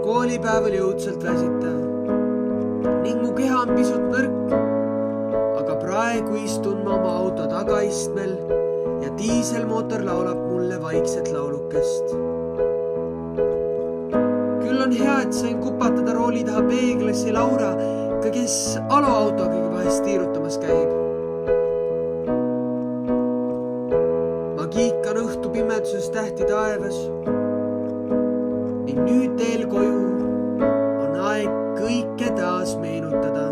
Koolipäev oli õudselt väsitav ning mu keha on pisut nõrk, aga praegu istun ma oma auto tagaistmel ja diiselmootor laulab mulle vaikset laulukest. Küll on hea, et sain kupatada rooli taha peeglisse Laura, kes aloautoga vahest tiirutamas käib. Ma kiikan õhtu pimeduses tähti taevas ning nüüd teel koju on aeg kõike taas meenutada.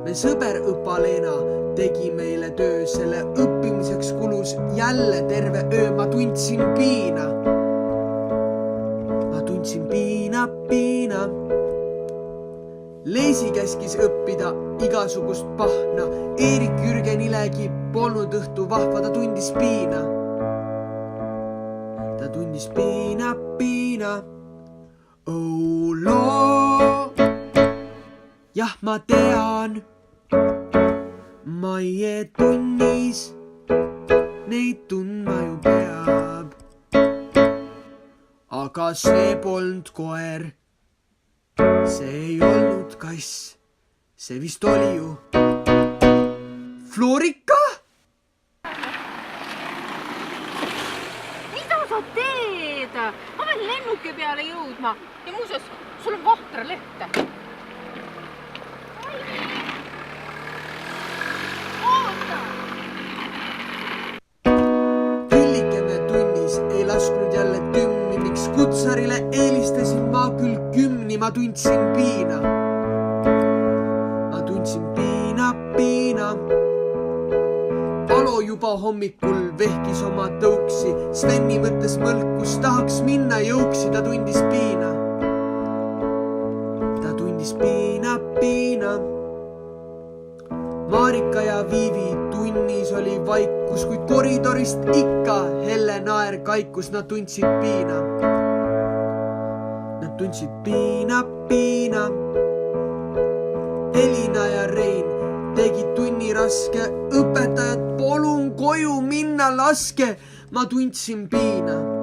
Me sõber Õpa-Leena tegi meile töö, selle õppimiseks kulus jälle terve öö. Ma tundsin piina. Leisi käskis õppida igasugust pahna. Eerik Jürgen Ilegi polnud õhtu vahva, ta tundis piina. Ta tundis piina. Oh loo, jah ma tean, Maie tunnis neid tundma ju peab. Aga see polnud koer, see ei olnud kass, see vist oli ju Florika? Sa teed? Ma pean lennuki peale jõudma ja muuseas, sul on vahtra lehte. Oota! Küllikene tunnis ei lasknud jälle tümni, miks kutsarile eelistasin ma küll kümni. Ma tundsin piina. Alo juba hommikul vehkis oma tõuksi. Sveni mõttes mõlkus, tahaks minna jõuksi. Ta tundis piina. Marika ja Viivi tunnis oli vaikus, kuid koridorist ikka helle naer kaikus. Nad tundsid piina. Elina ja Rein tegid tunni raske, õpetajad, polun koju minna laske. Ma tundsin piina.